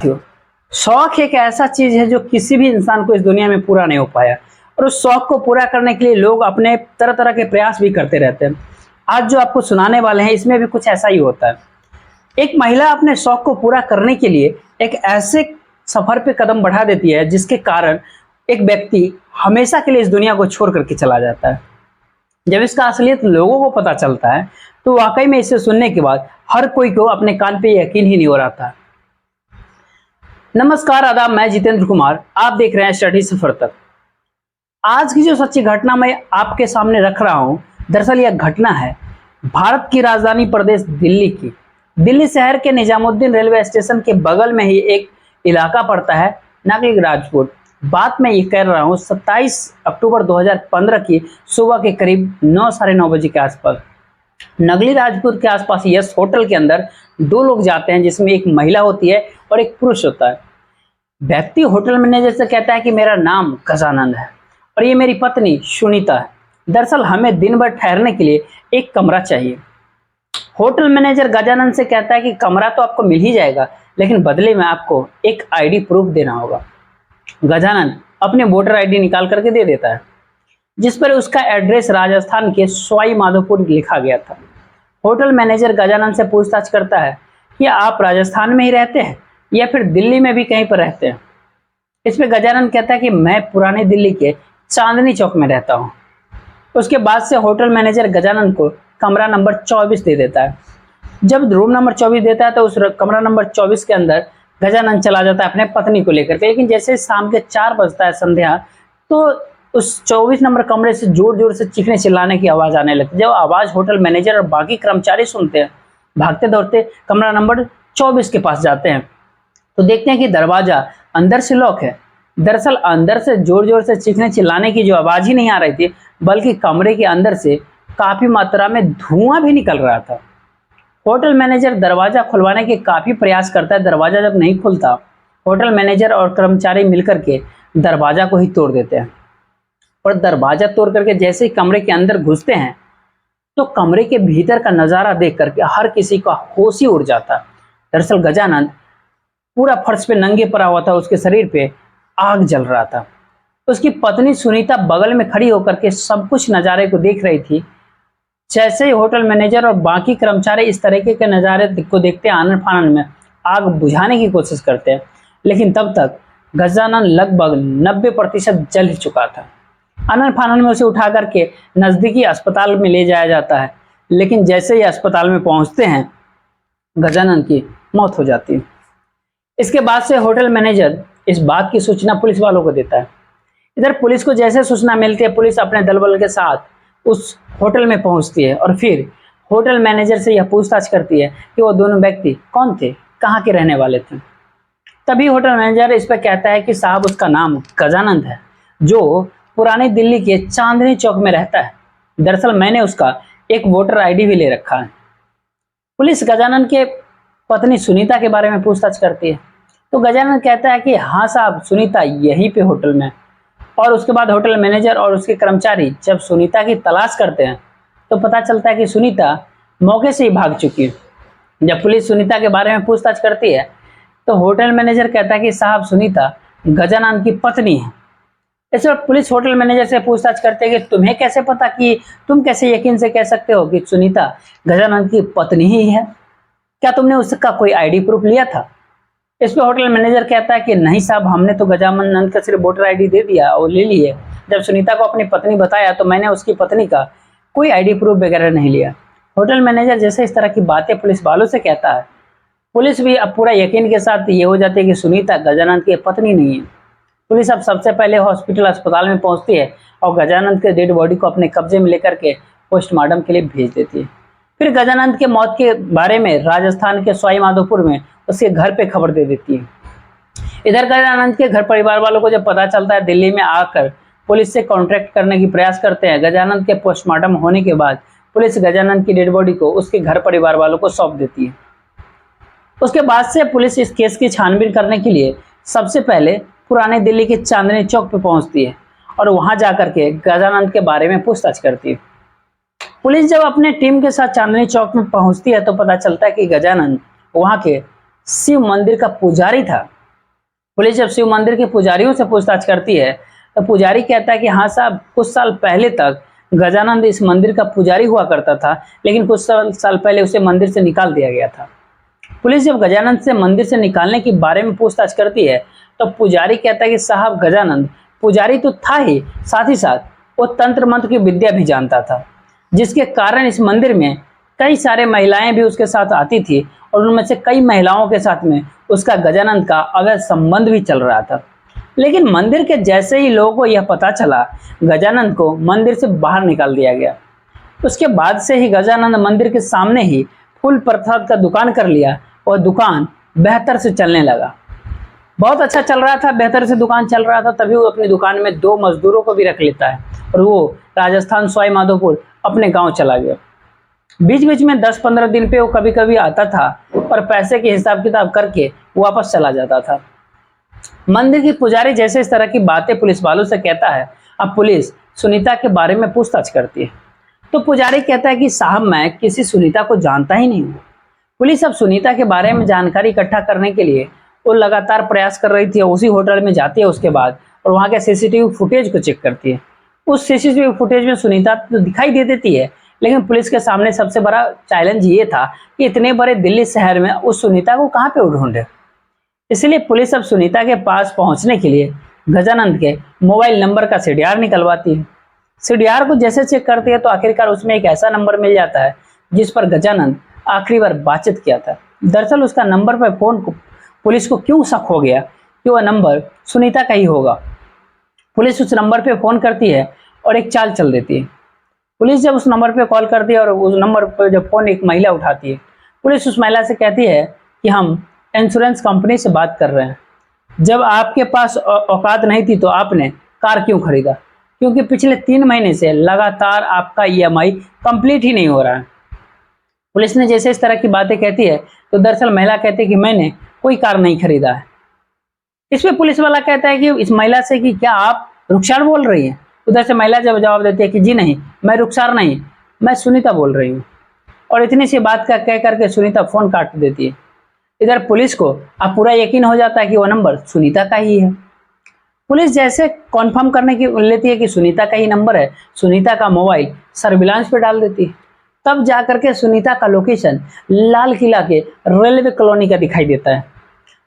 साथियों, शौक एक ऐसा चीज है जो किसी भी इंसान को इस दुनिया में पूरा नहीं हो पाया और उस शौक को पूरा करने के लिए लोग अपने तरह तरह के प्रयास भी करते रहते हैं। आज जो आपको सुनाने वाले हैं इसमें भी कुछ ऐसा ही होता है। एक महिला अपने शौक को पूरा करने के लिए एक ऐसे सफर पे कदम बढ़ा देती है जिसके कारण एक व्यक्ति हमेशा के लिए इस दुनिया को छोड़ करके चला जाता है। जब इसका असलियत लोगों को पता चलता है तो वाकई में इसे सुनने के बाद हर कोई को अपने कान पे यकीन ही नहीं हो रहा था। नमस्कार, आदाब, मैं जितेंद्र कुमार, आप देख रहे हैं स्टडी सफर तक। आज की जो सच्ची घटना मैं आपके सामने रख रहा हूं, दरअसल यह घटना है भारत की राजधानी प्रदेश दिल्ली की। दिल्ली शहर के निजामुद्दीन रेलवे स्टेशन के बगल में ही एक इलाका पड़ता है, नगली राजपुर। बात मैं ये कर रहा हूँ 27 अक्टूबर 2015 की सुबह के करीब 9 साढ़े 9 बजे के आसपास। नगली राजपुर के आसपास यस होटल के अंदर दो लोग जाते हैं, जिसमें एक महिला होती है और एक पुरुष होता है। व्यक्ति होटल मैनेजर से कहता है कि मेरा नाम गजानंद है और ये मेरी पत्नी सुनीता है। दरअसल हमें दिन भर ठहरने के लिए एक कमरा चाहिए। होटल मैनेजर गजानंद से कहता है कि कमरा तो आपको मिल ही जाएगा, लेकिन बदले में आपको एक आईडी प्रूफ देना होगा। गजानंद अपने वोटर आईडी निकाल करके दे देता है, जिस पर उसका एड्रेस राजस्थान के सवाई माधोपुर लिखा गया था। होटल मैनेजर गजानंद से पूछताछ करता है कि आप राजस्थान में ही रहते हैं या फिर दिल्ली में भी कहीं पर रहते हैं। इस पे गजानंद कहता है कि मैं पुरानी दिल्ली के चांदनी चौक में रहता हूँ। उसके बाद से होटल मैनेजर गजानंद को कमरा नंबर 24 दे देता है। जब रूम नंबर 24 देता है तो उस कमरा नंबर 24 के अंदर गजानंद चला जाता है अपने पत्नी को लेकर के। लेकिन जैसे शाम के 4 बजता है संध्या, तो उस 24 नंबर कमरे से जोर जोर से चीखने चिल्लाने की आवाज आने लगती है। जब आवाज होटल मैनेजर और बाकी कर्मचारी सुनते हैं, भागते दौड़ते कमरा नंबर 24 के पास जाते हैं तो देखते हैं कि दरवाजा अंदर से लॉक है। दरअसल अंदर से जोर जोर से चीखने चिल्लाने की जो आवाज ही नहीं आ रही थी, बल्कि कमरे के अंदर से काफी मात्रा में धुआं भी निकल रहा था। होटल मैनेजर दरवाजा खुलवाने के काफी प्रयास करता है। दरवाजा जब नहीं खुलता, होटल मैनेजर और कर्मचारी मिलकर के दरवाजा को ही तोड़ देते हैं और दरवाजा तोड़ करके जैसे ही कमरे के अंदर घुसते हैं तो कमरे के भीतर का नजारा देख करके हर किसी का होश ही उड़ जाता। दरअसल गजानंद पूरा फर्श पे नंगे पड़ा हुआ था, उसके शरीर पे आग जल रहा था। उसकी पत्नी सुनीता बगल में खड़ी होकर के सब कुछ नजारे को देख रही थी। जैसे ही होटल मैनेजर और बाकी कर्मचारी इस तरीके के नजारे को देखते हैं, आनन फानन में आग बुझाने की कोशिश करते हैं, लेकिन तब तक गजानंद लगभग 90% जल ही चुका था। आनन फानन में उसे उठा करके नजदीकी अस्पताल में ले जाया जाता है, लेकिन जैसे ही अस्पताल में पहुंचते हैं गजानंद की मौत हो जाती है। इसके बाद से होटल मैनेजर इस बात की सूचना पुलिस वालों को देता है। इधर पुलिस को जैसे सूचना मिलती है, पुलिस अपने दल बल के साथ उस होटल में पहुंचती है और फिर होटल मैनेजर से यह पूछताछ करती है कि वो दोनों व्यक्ति कौन थे, कहाँ के रहने वाले थे। तभी होटल मैनेजर इस पर कहता है कि साहब उसका नाम गजानंद है, जो पुरानी दिल्ली के चांदनी चौक में रहता है। दरअसल मैंने उसका एक वोटर आईडी भी ले रखा है। पुलिस गजानंद के पत्नी सुनीता के बारे में पूछताछ करती है तो गजानंद कहता है कि हाँ साहब, सुनीता यहीं पे होटल में। और उसके बाद होटल मैनेजर और उसके कर्मचारी जब सुनीता की तलाश करते हैं तो पता चलता है कि सुनीता मौके से ही भाग चुकी है। जब पुलिस सुनीता के बारे में पूछताछ करती है तो होटल मैनेजर कहता है कि साहब सुनीता गजानंद की पत्नी है। इस वक्त पुलिस होटल मैनेजर से पूछताछ करते हैं कि तुम्हें कैसे पता, कि तुम कैसे यकीन से कह सकते हो कि सुनीता गजानंद की पत्नी ही है? क्या तुमने उसका कोई आईडी प्रूफ लिया था? इस पे होटल मैनेजर कहता है कि नहीं साहब, हमने तो गजानंद का सिर्फ वोटर आईडी दे दिया और ले लिए। जब सुनीता को अपनी पत्नी बताया तो मैंने उसकी पत्नी का कोई आईडी प्रूफ वगैरह नहीं लिया। होटल मैनेजर जैसे इस तरह की बातें पुलिस वालों से कहता है, पुलिस भी अब पूरा यकीन के साथ ये हो जाती है कि सुनीता गजानंद की पत्नी नहीं है। पुलिस अब सबसे पहले हॉस्पिटल अस्पताल में पहुंचती है और गजानंद के डेड बॉडी को अपने कब्जे में लेकर के पोस्टमार्टम के लिए भेज देती है। फिर गजानंद के मौत के बारे में राजस्थान के सवाई माधोपुर में उसके घर पे खबर दे देती है। इधर गजानंद के घर परिवार वालों को जब पता चलता है, दिल्ली में आकर पुलिस से कॉन्ट्रैक्ट करने की प्रयास करते हैं। गजानंद के पोस्टमार्टम होने के बाद पुलिस गजानंद की डेड बॉडी को उसके घर परिवार वालों को सौंप देती है। उसके बाद से पुलिस इस केस की छानबीन करने के लिए सबसे पहले पुराने दिल्ली के चांदनी चौक पे पहुंचती है और वहां जाकर के गजानंद के बारे में पूछताछ करती है। पुलिस जब अपने टीम के साथ चांदनी चौक में पहुंचती है तो पता चलता है कि गजानंद वहां के शिव मंदिर का पुजारी था। पुलिस जब शिव मंदिर के पुजारियों से पूछताछ करती है तो पुजारी कहता है कि हाँ साहब, कुछ साल पहले तक गजानंद इस मंदिर का पुजारी हुआ करता था, लेकिन कुछ साल पहले उसे मंदिर से निकाल दिया गया था। पुलिस जब गजानंद से मंदिर से निकालने के बारे में पूछताछ करती है तो पुजारी कहता है कि साहब, गजानंद पुजारी तो था ही, साथ ही साथ वो तंत्र मंत्र की विद्या भी जानता था, जिसके कारण इस मंदिर में कई सारे महिलाएं भी उसके साथ आती थी और उनमें से कई महिलाओं के साथ में उसका गजानंद का अवैध संबंध भी चल रहा था। लेकिन मंदिर के जैसे ही लोगों को यह पता चला, गजानंद को मंदिर से बाहर निकाल दिया गया। उसके बाद से ही गजानंद मंदिर के सामने ही फूल प्रसाद का दुकान कर लिया और दुकान बेहतर से चलने लगा। बहुत अच्छा चल रहा था, बेहतर से दुकान चल रहा था, तभी वो अपनी दुकान में 2 मजदूरों को भी रख लेता है और वो राजस्थान सवाई माधोपुर अपने गांव चला गया। बीच बीच में 10-15 दिन पे वो कभी कभी आता था और पैसे के हिसाब किताब करके वापस चला जाता था। मंदिर की पुजारी जैसे इस तरह की बातें पुलिस वालों से कहता है, अब पुलिस सुनीता के बारे में पूछताछ करती है तो पुजारी कहता है कि साहब, मैं किसी सुनीता को जानता ही नहीं हूँ। पुलिस अब सुनीता के बारे में जानकारी इकट्ठा करने के लिए वो लगातार प्रयास कर रही थी। उसी होटल में जाती है उसके बाद और वहां के सीसीटीवी फुटेज को चेक करती है। उस सीसीटीवी फुटेज में सुनीता तो दिखाई दे देती है, लेकिन पुलिस के सामने सबसे बड़ा चैलेंज ये था कि इतने बड़े दिल्ली शहर में उस सुनीता को कहाँ पे ढूंढे। इसलिए पुलिस अब सुनीता के पास पहुंचने के लिए गजानंद के मोबाइल नंबर का सीडीआर निकलवाती है। सीडीआर को जैसे चेक करती है तो आखिरकार उसमें एक ऐसा नंबर मिल जाता है जिस पर गजानंद आखिरी बार बातचीत किया था। दरअसल उसका नंबर पर फोन को पुलिस को क्यों शक हो गया कि वह नंबर सुनीता का ही होगा। पुलिस उस नंबर पे फोन करती है और एक चाल चल देती है। पुलिस जब उस नंबर पे कॉल करती है और उस नंबर पर जब फोन एक महिला उठाती है, पुलिस उस महिला से कहती है कि हम इंश्योरेंस कंपनी से बात कर रहे हैं। जब आपके पास औकात नहीं थी तो आपने कार क्यों खरीदा? क्योंकि पिछले 3 महीने से लगातार आपका ईएमआई कंप्लीट ही नहीं हो रहा है। पुलिस ने जैसे इस तरह की बातें कहती है तो दरअसल महिला कहती है कि मैंने कोई कार नहीं खरीदा है। इसमें पुलिस वाला कहता है कि इस महिला से कि क्या आप रुखसार बोल रही हैं? उधर से महिला जब जवाब देती है कि जी नहीं, मैं रुखसार नहीं, मैं सुनीता बोल रही हूँ। और इतनी सी बात का कह करके सुनीता फोन काट देती है। इधर पुलिस को अब पूरा यकीन हो जाता है कि वो नंबर सुनीता का ही है। पुलिस जैसे कॉन्फर्म करने की लेती है कि सुनीता का ही नंबर है, सुनीता का मोबाइल सर्विलांस पे डाल देती है। तब जाकर के सुनीता का लोकेशन लाल किला के रेलवे कॉलोनी का दिखाई देता है।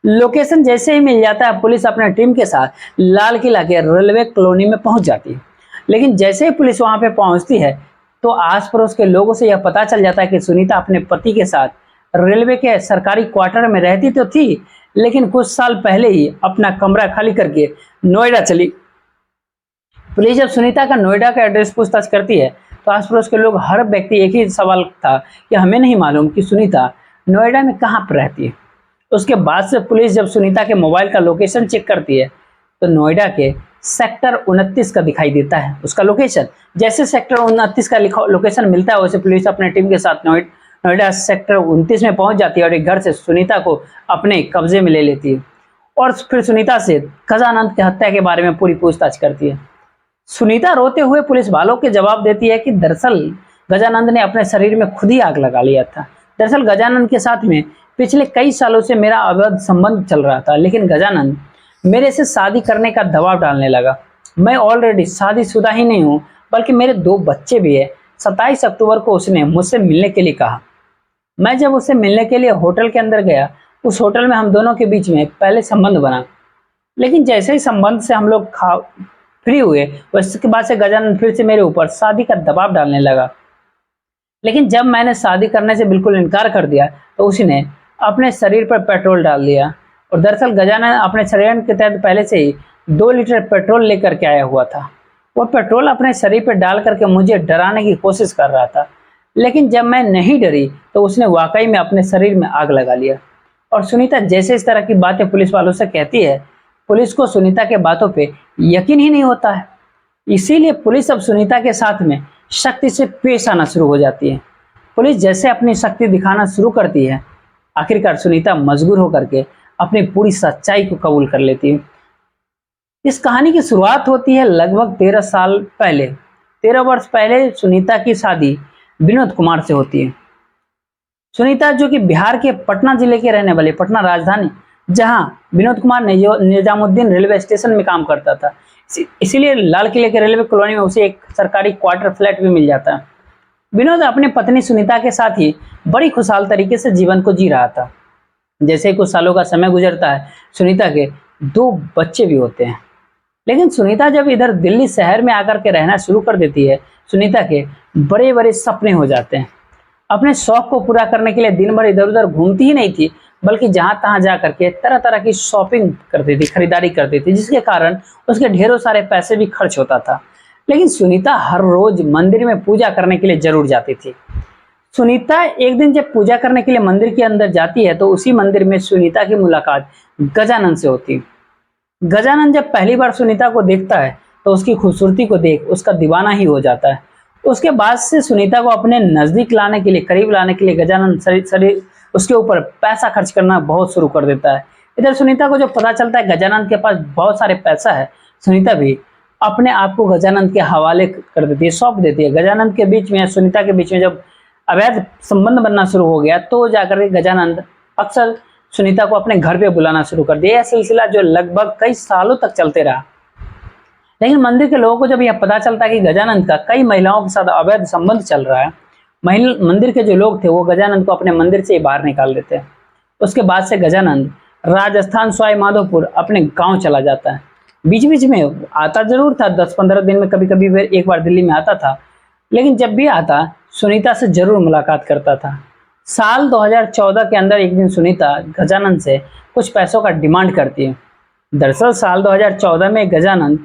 लोकेशन जैसे ही मिल जाता है, पुलिस अपने टीम के साथ लाल किला के रेलवे कॉलोनी में पहुंच जाती है। लेकिन जैसे ही पुलिस वहां पे पहुंचती है तो आस पड़ोस के लोगों से यह पता चल जाता है कि सुनीता अपने पति के साथ रेलवे के सरकारी क्वार्टर में रहती तो थी, लेकिन कुछ साल पहले ही अपना कमरा खाली करके नोएडा चली। पुलिस जब सुनीता का नोएडा का एड्रेस पूछताछ करती है तो आस पड़ोस के लोग, हर व्यक्ति एक ही सवाल था कि हमें नहीं मालूम कि सुनीता नोएडा में कहाँ पर रहती है। उसके बाद से पुलिस जब सुनीता के मोबाइल का लोकेशन चेक करती है तो नोएडा के सेक्टर 29 का दिखाई देता है उसका लोकेशन। जैसे सेक्टर 29 का लोकेशन मिलता है वैसे पुलिस अपने टीम के साथ नोएडा सेक्टर 29 में पहुंच जाती है और एक घर से सुनीता को अपने कब्जे में ले लेती है और फिर सुनीता से गजानंद की हत्या के बारे में पूरी पूछताछ करती है। सुनीता रोते हुए पुलिस वालों के जवाब देती है कि दरअसल गजानंद ने अपने शरीर में खुद ही आग लगा लिया था। दरअसल गजानंद के साथ में पिछले कई सालों से मेरा अवैध संबंध चल रहा था, लेकिन गजानंद मेरे से शादी करने का दबाव डालने लगा। मैं ऑलरेडी शादीशुदा ही नहीं हूँ, बल्कि मेरे 2 बच्चे भी है। 27 अक्टूबर को उसने मुझसे मिलने के लिए कहा। मैं जब उससे मिलने के लिए होटल के अंदर गया, उस होटल में हम दोनों के बीच में पहले संबंध बना, लेकिन जैसे ही संबंध से हम लोग फ्री हुए उसके बाद से गजानंद फिर से मेरे ऊपर शादी का दबाव डालने लगा। लेकिन जब मैंने शादी करने से बिल्कुल इनकार कर दिया तो उसने अपने शरीर पर पेट्रोल डाल दिया। और दरअसल गजानंद अपने शरीर के तहत पहले से ही 2 लीटर पेट्रोल लेकर के आया हुआ था। वो पेट्रोल अपने शरीर पर डाल करके मुझे डराने की कोशिश कर रहा था, लेकिन जब मैं नहीं डरी तो उसने वाकई में अपने शरीर में आग लगा लिया। और सुनीता जैसे इस तरह की बातें पुलिस वालों से कहती है, पुलिस को सुनीता के बातों पे यकीन ही नहीं होता है। इसीलिए पुलिस अब सुनीता के साथ में शक्ति से पेश आना शुरू हो जाती है। पुलिस जैसे अपनी शक्ति दिखाना शुरू करती है, आखिरकार सुनीता मजबूर होकर के अपनी पूरी सच्चाई को कबूल कर लेती है। इस कहानी की शुरुआत होती है लगभग 13 साल पहले। 13 वर्ष पहले सुनीता की शादी विनोद कुमार से होती है। सुनीता जो कि बिहार के पटना जिले के रहने वाले, पटना राजधानी, जहां विनोद कुमार निजामुद्दीन रेलवे स्टेशन में काम करता था, इसीलिए लाल किले के रेलवे कॉलोनी में उसे एक सरकारी क्वार्टर फ्लैट भी मिल जाता है। विनोद अपनी पत्नी सुनीता के साथ ही बड़ी खुशहाल तरीके से जीवन को जी रहा था। जैसे ही कुछ सालों का समय गुजरता है, सुनीता के 2 बच्चे भी होते हैं। लेकिन सुनीता जब इधर दिल्ली शहर में आकर के रहना शुरू कर देती है, सुनीता के बड़े बड़े सपने हो जाते हैं। अपने शौक को पूरा करने के लिए दिन भर इधर उधर घूमती ही नहीं थी, बल्कि जहां तहां जा करके तरह तरह की शॉपिंग करती थी, खरीदारी करती थी, जिसके कारण उसके ढेरों सारे पैसे भी खर्च होता था। लेकिन सुनीता हर रोज मंदिर में पूजा करने के लिए जरूर जाती थी। सुनीता एक दिन जब पूजा करने के लिए मंदिर के अंदर जाती है, तो उसी मंदिर में सुनीता की मुलाकात गजानन से होती है। गजानन जब पहली बार सुनीता को देखता है, तो उसकी खूबसूरती को देख उसका दीवाना ही हो जाता है। उसके बाद से सुनीता को अपने नजदीक लाने के लिए, करीब लाने के लिए गजानन उसके ऊपर पैसा खर्च करना बहुत शुरू कर देता है। इधर सुनीता को जब पता चलता है गजानन के पास बहुत सारे पैसा है, सुनीता भी अपने आप को गजानन के हवाले कर देती है, सौंप देती है। गजानन के बीच में, सुनीता के बीच में जब अवैध संबंध बनना शुरू हो गया, तो जाकर के गजानन अक्सर सुनीता को अपने घर पे बुलाना शुरू कर दिया। यह सिलसिला जो लगभग कई सालों तक चलते रहा। लेकिन मंदिर के लोगों को जब यह पता चलता है कि गजानंद का कई महिलाओं के साथ अवैध संबंध चल रहा है, मंदिर के जो लोग थे वो गजानंद को अपने मंदिर से ही बाहर निकाल देते हैं। उसके बाद से गजानंद राजस्थान सवाई माधोपुर अपने गांव चला जाता है। बीच बीच में आता जरूर था, 10-15 दिन में कभी कभी एक बार दिल्ली में आता था, लेकिन जब भी आता सुनीता से जरूर मुलाकात करता था। साल 2014 के अंदर एक दिन सुनीता गजानंद से कुछ पैसों का डिमांड करती है। दरअसल साल 2014 में गजानंद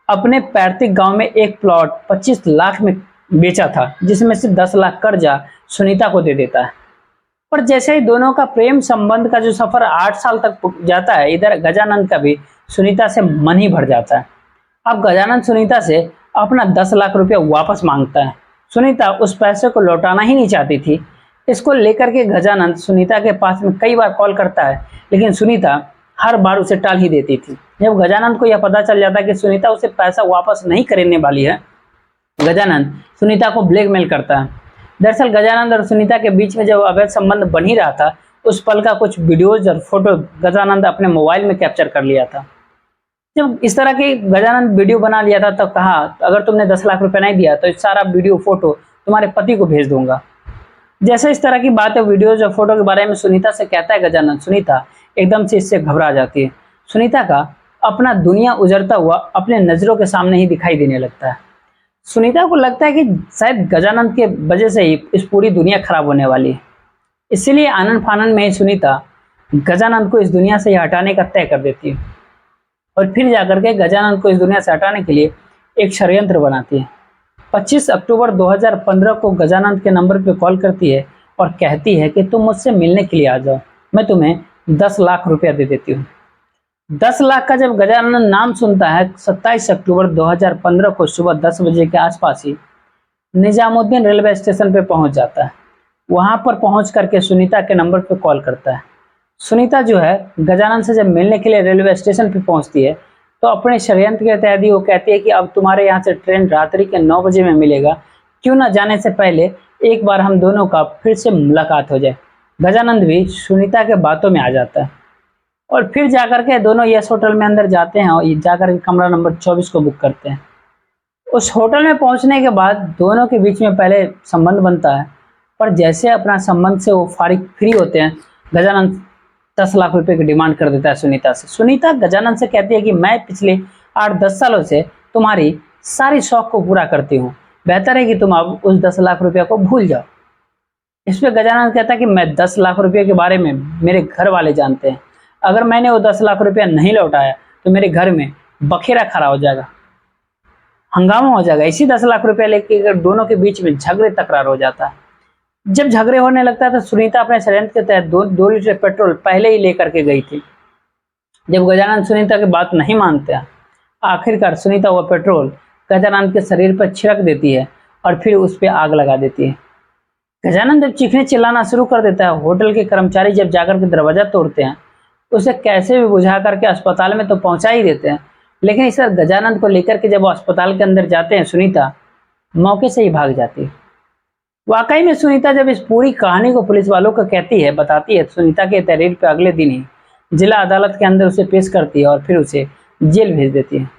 अपने पैतृक गांव में एक प्लॉट 25 लाख में बेचा था, जिसमें से 10 लाख कर्जा सुनीता को दे देता है। पर जैसे ही दोनों का प्रेम संबंध का जो सफर 8 साल तक जाता है, इधर गजानंद का भी सुनीता से मन ही भर जाता है। अब गजानंद सुनीता से अपना 10 लाख रुपया वापस मांगता है। सुनीता उस पैसे को लौटाना ही नहीं चाहती थी। इसको लेकर के गजानंद सुनीता के पास में कई बार कॉल करता है, लेकिन सुनीता हर बार उसे टाल ही देती थी। जब गजानंद को यह पता चल जाता है कि सुनीता उसे पैसा वापस नहीं करने वाली है, गजानंद सुनीता को ब्लैकमेल करता है। दरअसल गजानंद और सुनीता के बीच में जब अवैध संबंध बन ही रहा था, उस पल का कुछ वीडियोज और फोटो गजानंद अपने मोबाइल में कैप्चर कर लिया था। जब इस तरह की गजानंद वीडियो बना लिया था, तब कहा अगर तुमने 10 लाख रुपए नहीं दिया तो इस सारा वीडियो फोटो तुम्हारे पति को भेज दूंगा। जैसे इस तरह की बातें, वीडियोज और फोटो के बारे में सुनीता से कहता है गजानंद, सुनीता एकदम से इससे घबरा जाती है। सुनीता का अपना दुनिया उजड़ता हुआ अपने नजरों के सामने ही दिखाई देने लगता है। सुनीता को लगता है कि शायद गजानंद के वजह से ही इस पूरी दुनिया खराब होने वाली है। इसीलिए आनन फानन में ही सुनीता गजानंद को इस दुनिया से हटाने का तय कर देती है और फिर जाकर के गजानंद को इस दुनिया से हटाने के लिए एक षड्यंत्र बनाती है। 25 अक्टूबर 2015 को गजानंद के नंबर पर कॉल करती है और कहती है कि तुम मुझसे मिलने के लिए आ जाओ, मैं तुम्हें 10 लाख रुपया दे देती हूँ। 10 लाख का जब गजानंद नाम सुनता है, 27 अक्टूबर 2015 को सुबह 10 बजे के आसपास ही निजामुद्दीन रेलवे स्टेशन पे पहुंच जाता है। वहां पर पहुंच करके सुनीता के नंबर पे कॉल करता है। सुनीता जो है गजानंद से जब मिलने के लिए रेलवे स्टेशन पे पहुंचती है, तो अपने षड्यंत्र के तहत ही वो कहती है कि अब तुम्हारे यहाँ से ट्रेन रात्रि के 9 बजे में मिलेगा, क्यों ना जाने से पहले एक बार हम दोनों का फिर से मुलाकात हो जाए। गजानंद भी सुनीता के बातों में आ जाता है और फिर जाकर के दोनों यस होटल में अंदर जाते हैं और जाकर के कमरा नंबर 24 को बुक करते हैं। उस होटल में पहुंचने के बाद दोनों के बीच में पहले संबंध बनता है, पर जैसे अपना संबंध से वो फ्री होते हैं, गजानंद 10 लाख रुपए की डिमांड कर देता है सुनीता से। सुनीता गजानंद से कहती है कि मैं पिछले 8-10 सालों से तुम्हारी सारी शौक को पूरा करती हूँ, बेहतर है कि तुम अब उस 10 लाख रुपया को भूल जाओ। इस पे गजानंद कहता है कि मैं 10 लाख रुपये के बारे में मेरे घर वाले जानते हैं, अगर मैंने वो 10 लाख रुपया नहीं लौटाया तो मेरे घर में बखेरा खड़ा हो जाएगा, हंगामा हो जाएगा। इसी 10 लाख रुपया लेके दोनों के बीच में झगड़े तकरार हो जाता है। जब झगड़े होने लगता है तो सुनीता अपने षड्यंत्र के तहत 2 लीटर पेट्रोल पहले ही लेकर के गई थी। जब गजानंद सुनीता की बात नहीं मानते, आखिरकार सुनीता वह पेट्रोल गजानंद के शरीर पर छिड़क देती है और फिर उस पर आग लगा देती है। गजानंद जब चीखने चिल्लाना शुरू कर देता है, होटल के कर्मचारी जब जाकर के दरवाजा तोड़ते हैं, उसे कैसे भी बुझा करके अस्पताल में तो पहुंचा ही देते हैं, लेकिन इस गजानंद को लेकर के जब वो अस्पताल के अंदर जाते हैं, सुनीता मौके से ही भाग जाती है। वाकई में सुनीता जब इस पूरी कहानी को पुलिस वालों को कहती है, बताती है, तो सुनीता के तहरीर पे अगले दिन ही जिला अदालत के अंदर उसे पेश करती है और फिर उसे जेल भेज देती है।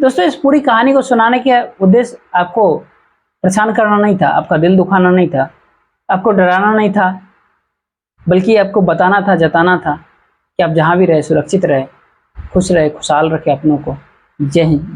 दोस्तों, इस पूरी कहानी को सुनाने का उद्देश्य आपको परेशान करना नहीं था, आपका दिल दुखाना नहीं था, आपको डराना नहीं था, बल्कि आपको बताना था, जताना था कि आप जहां भी रहे सुरक्षित रहे, खुश रहे, खुशहाल रखे अपनों को। जय हिंद।